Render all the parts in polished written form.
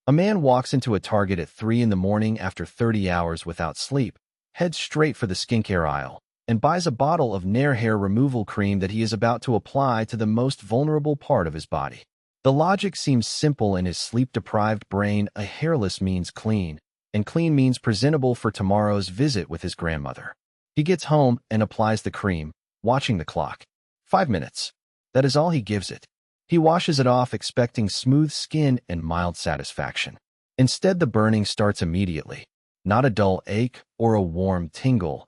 A man walks into a Target at 3 in the morning after 30 hours without sleep, heads straight for the skincare aisle, and buys a bottle of Nair hair removal cream that he is about to apply to the most vulnerable part of his body. The logic seems simple in his sleep-deprived brain. A hairless means clean, and clean means presentable for tomorrow's visit with his grandmother. He gets home and applies the cream, watching the clock. 5 minutes. That is all he gives it. He washes it off expecting smooth skin and mild satisfaction. Instead, the burning starts immediately. Not a dull ache or a warm tingle.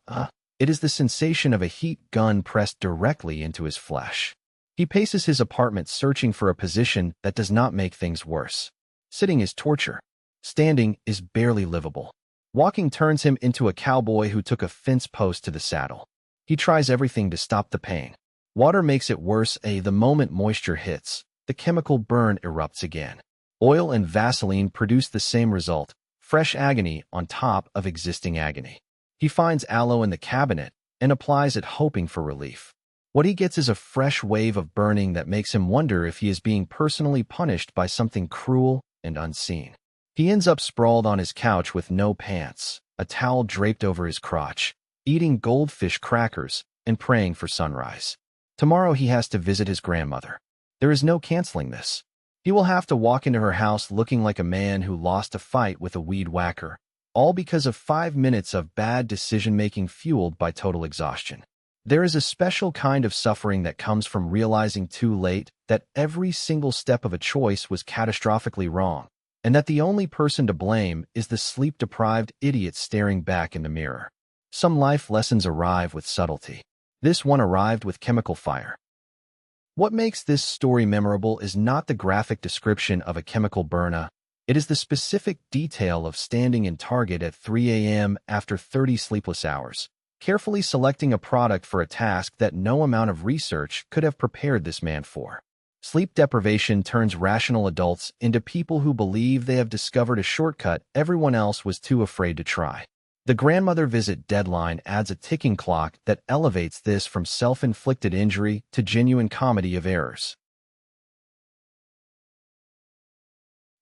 It is the sensation of a heat gun pressed directly into his flesh. He paces his apartment searching for a position that does not make things worse. Sitting is torture. Standing is barely livable. Walking turns him into a cowboy who took a fence post to the saddle. He tries everything to stop the pain. Water makes it worse. The moment moisture hits, the chemical burn erupts again. Oil and Vaseline produce the same result, fresh agony on top of existing agony. He finds aloe in the cabinet and applies it hoping for relief. What he gets is a fresh wave of burning that makes him wonder if he is being personally punished by something cruel and unseen. He ends up sprawled on his couch with no pants, a towel draped over his crotch, eating goldfish crackers and praying for sunrise. Tomorrow he has to visit his grandmother. There is no canceling this. He will have to walk into her house looking like a man who lost a fight with a weed whacker, all because of 5 minutes of bad decision-making fueled by total exhaustion. There is a special kind of suffering that comes from realizing too late that every single step of a choice was catastrophically wrong, and that the only person to blame is the sleep-deprived idiot staring back in the mirror. Some life lessons arrive with subtlety. This one arrived with chemical fire. What makes this story memorable is not the graphic description of a chemical burn. It is the specific detail of standing in Target at 3 a.m. after 30 sleepless hours, carefully selecting a product for a task that no amount of research could have prepared this man for. Sleep deprivation turns rational adults into people who believe they have discovered a shortcut everyone else was too afraid to try. The grandmother visit deadline adds a ticking clock that elevates this from self-inflicted injury to genuine comedy of errors.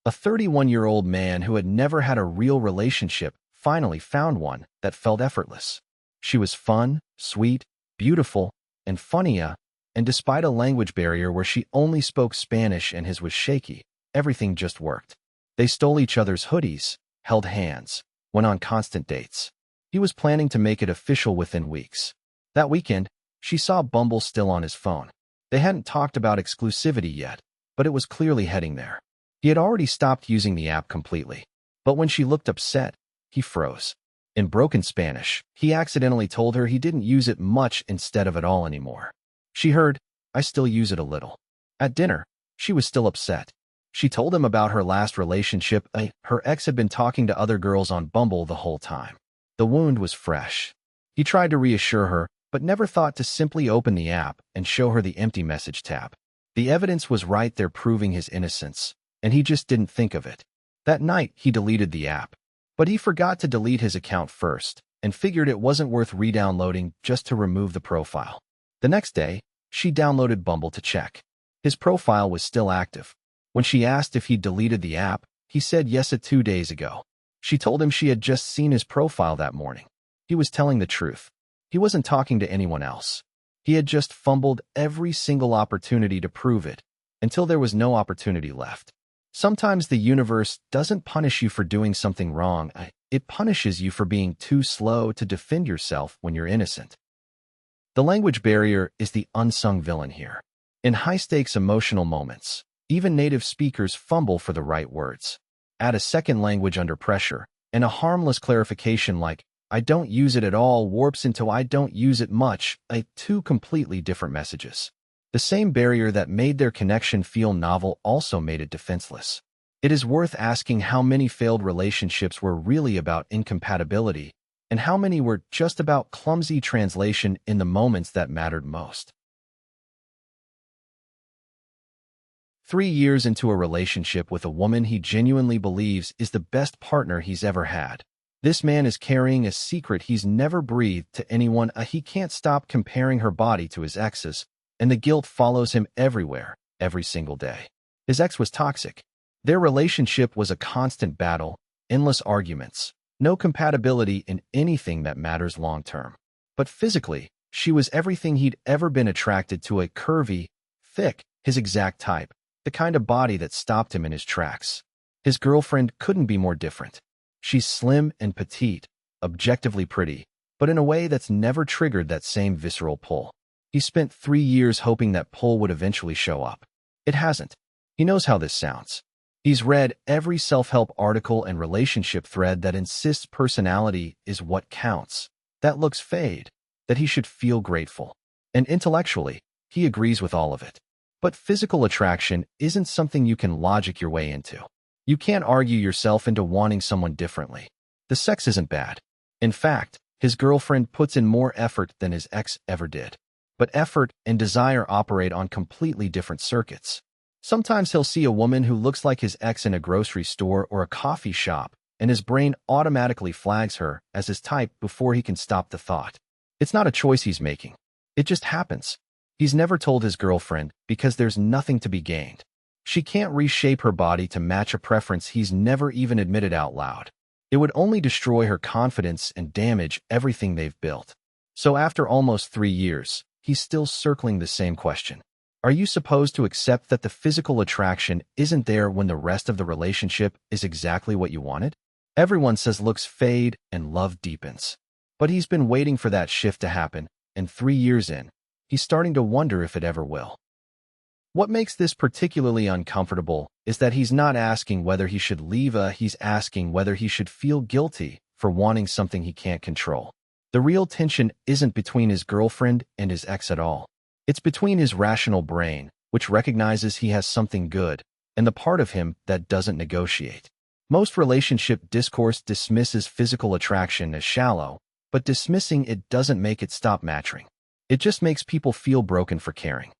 A 31-year-old man who had never had a real relationship finally found one that felt effortless. She was fun, sweet, beautiful, and funny, and despite a language barrier where she only spoke Spanish and his was shaky, everything just worked. They stole each other's hoodies, held hands, went on constant dates. He was planning to make it official within weeks. That weekend, she saw Bumble still on his phone. They hadn't talked about exclusivity yet, but it was clearly heading there. He had already stopped using the app completely. But when she looked upset, he froze. In broken Spanish, he accidentally told her he didn't use it much instead of at all anymore. She heard, "I still use it a little." At dinner, she was still upset. She told him about her last relationship. Her ex had been talking to other girls on Bumble the whole time. The wound was fresh. He tried to reassure her, but never thought to simply open the app and show her the empty message tab. The evidence was right there proving his innocence, and he just didn't think of it. That night, he deleted the app. But he forgot to delete his account first, and figured it wasn't worth re-downloading just to remove the profile. The next day, she downloaded Bumble to check. His profile was still active. When she asked if he'd deleted the app, he said yes 2 days ago. She told him she had just seen his profile that morning. He was telling the truth. He wasn't talking to anyone else. He had just fumbled every single opportunity to prove it, until there was no opportunity left. Sometimes the universe doesn't punish you for doing something wrong. It punishes you for being too slow to defend yourself when you're innocent. The language barrier is the unsung villain here. In high-stakes emotional moments, even native speakers fumble for the right words. Add a second language under pressure, and a harmless clarification like, "I don't use it at all," warps into "I don't use it much," two completely different messages. The same barrier that made their connection feel novel also made it defenseless. It is worth asking how many failed relationships were really about incompatibility, and how many were just about clumsy translation in the moments that mattered most. 3 years into a relationship with a woman he genuinely believes is the best partner he's ever had. This man is carrying a secret he's never breathed to anyone. He can't stop comparing her body to his ex's, and the guilt follows him everywhere, every single day. His ex was toxic. Their relationship was a constant battle, endless arguments, no compatibility in anything that matters long-term. But physically, she was everything he'd ever been attracted to: a curvy, thick, his exact type, the kind of body that stopped him in his tracks. His girlfriend couldn't be more different. She's slim and petite, objectively pretty, but in a way that's never triggered that same visceral pull. He spent 3 years hoping that pull would eventually show up. It hasn't. He knows how this sounds. He's read every self-help article and relationship thread that insists personality is what counts, that looks fade, that he should feel grateful. And intellectually, he agrees with all of it. But physical attraction isn't something you can logic your way into. You can't argue yourself into wanting someone differently. The sex isn't bad. In fact, his girlfriend puts in more effort than his ex ever did. But effort and desire operate on completely different circuits. Sometimes he'll see a woman who looks like his ex in a grocery store or a coffee shop, and his brain automatically flags her as his type before he can stop the thought. It's not a choice he's making. It just happens. He's never told his girlfriend because there's nothing to be gained. She can't reshape her body to match a preference he's never even admitted out loud. It would only destroy her confidence and damage everything they've built. So after almost 3 years, he's still circling the same question. Are you supposed to accept that the physical attraction isn't there when the rest of the relationship is exactly what you wanted? Everyone says looks fade and love deepens. But he's been waiting for that shift to happen, and 3 years in, he's starting to wonder if it ever will. What makes this particularly uncomfortable is that he's not asking whether he should leave he's asking whether he should feel guilty for wanting something he can't control. The real tension isn't between his girlfriend and his ex at all. It's between his rational brain, which recognizes he has something good, and the part of him that doesn't negotiate. Most relationship discourse dismisses physical attraction as shallow, but dismissing it doesn't make it stop matching. It just makes people feel broken for caring.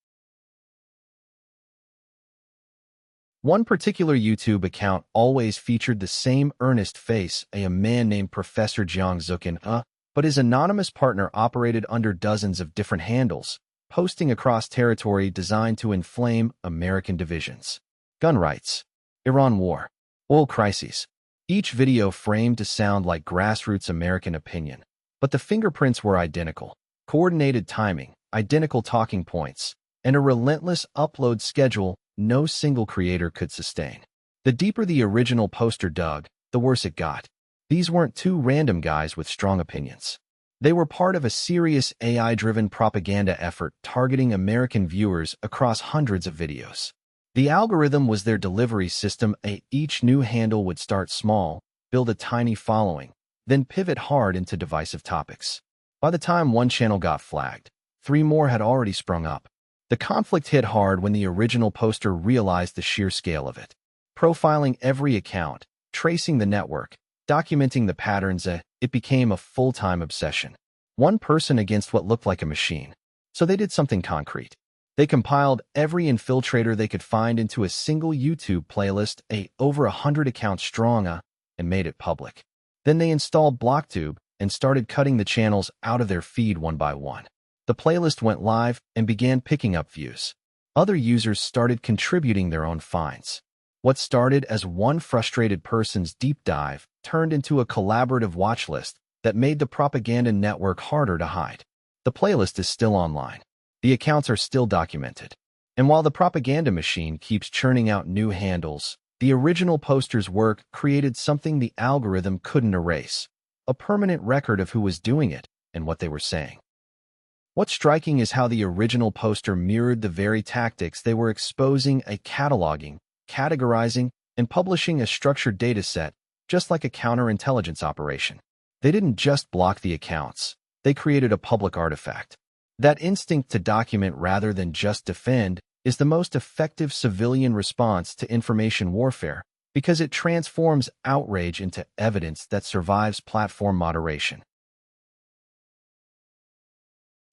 One particular YouTube account always featured the same earnest face, a man named Professor Jiang Zukin, but his anonymous partner operated under dozens of different handles, posting across territory designed to inflame American divisions. Gun rights, Iran war, oil crises. Each video framed to sound like grassroots American opinion, but the fingerprints were identical. Coordinated timing, identical talking points, and a relentless upload schedule no single creator could sustain. The deeper the original poster dug, the worse it got. These weren't two random guys with strong opinions. They were part of a serious AI-driven propaganda effort targeting American viewers across hundreds of videos. The algorithm was their delivery system. Each new handle would start small, build a tiny following, then pivot hard into divisive topics. By the time one channel got flagged, 3 more had already sprung up. The conflict hit hard when the original poster realized the sheer scale of it. Profiling every account, tracing the network, documenting the patterns, it became a full-time obsession. One person against what looked like a machine. So they did something concrete. They compiled every infiltrator they could find into a single YouTube playlist, over 100 accounts strong, and made it public. Then they installed BlockTube and started cutting the channels out of their feed one by one. The playlist went live and began picking up views. Other users started contributing their own finds. What started as one frustrated person's deep dive turned into a collaborative watch list that made the propaganda network harder to hide. The playlist is still online. The accounts are still documented. And while the propaganda machine keeps churning out new handles, the original poster's work created something the algorithm couldn't erase, a permanent record of who was doing it and what they were saying. What's striking is how the original poster mirrored the very tactics they were exposing: cataloging, categorizing, and publishing a structured data set, just like a counterintelligence operation. They didn't just block the accounts, they created a public artifact. That instinct to document rather than just defend is the most effective civilian response to information warfare because it transforms outrage into evidence that survives platform moderation.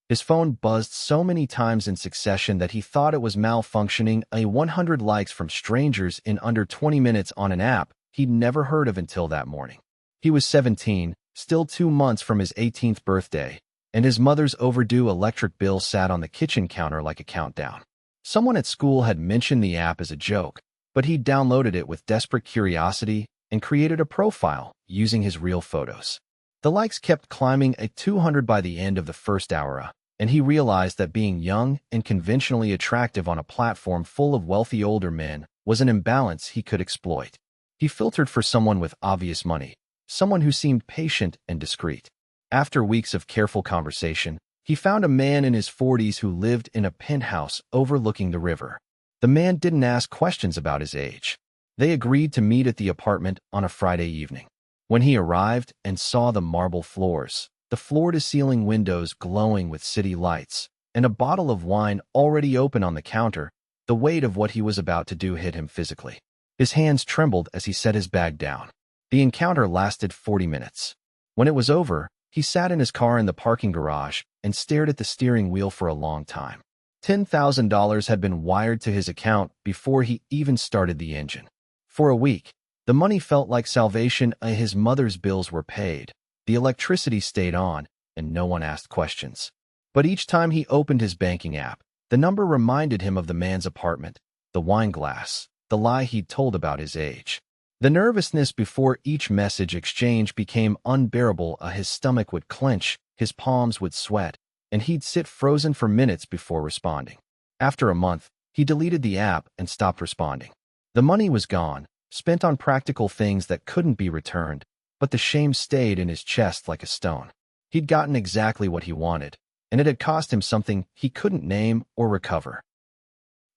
His phone buzzed so many times in succession that he thought it was malfunctioning. 100 likes from strangers in under 20 minutes on an app he'd never heard of until that morning. He was 17, still 2 months from his 18th birthday, and his mother's overdue electric bill sat on the kitchen counter like a countdown. Someone at school had mentioned the app as a joke, but he downloaded it with desperate curiosity and created a profile using his real photos. The likes kept climbing at 200 by the end of the first hour, and he realized that being young and conventionally attractive on a platform full of wealthy older men was an imbalance he could exploit. He filtered for someone with obvious money, someone who seemed patient and discreet. After weeks of careful conversation, he found a man in his 40s who lived in a penthouse overlooking the river. The man didn't ask questions about his age. They agreed to meet at the apartment on a Friday evening. When he arrived and saw the marble floors, the floor-to-ceiling windows glowing with city lights, and a bottle of wine already open on the counter, the weight of what he was about to do hit him physically. His hands trembled as he set his bag down. The encounter lasted 40 minutes. When it was over, he sat in his car in the parking garage and stared at the steering wheel for a long time. $10,000 had been wired to his account before he even started the engine. For a week, the money felt like salvation. His mother's bills were paid, the electricity stayed on, and no one asked questions. But each time he opened his banking app, the number reminded him of the man's apartment, the wine glass, the lie he'd told about his age. The nervousness before each message exchange became unbearable. His stomach would clench, his palms would sweat, and he'd sit frozen for minutes before responding. After a month, he deleted the app and stopped responding. The money was gone, spent on practical things that couldn't be returned, but the shame stayed in his chest like a stone. He'd gotten exactly what he wanted, and it had cost him something he couldn't name or recover.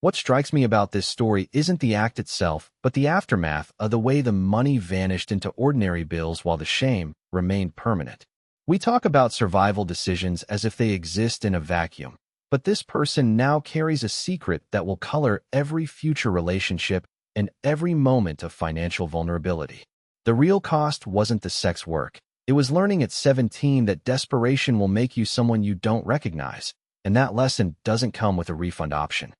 What strikes me about this story isn't the act itself, but the aftermath of the way the money vanished into ordinary bills while the shame remained permanent. We talk about survival decisions as if they exist in a vacuum, but this person now carries a secret that will color every future relationship and every moment of financial vulnerability. The real cost wasn't the sex work. It was learning at 17 that desperation will make you someone you don't recognize, and that lesson doesn't come with a refund option.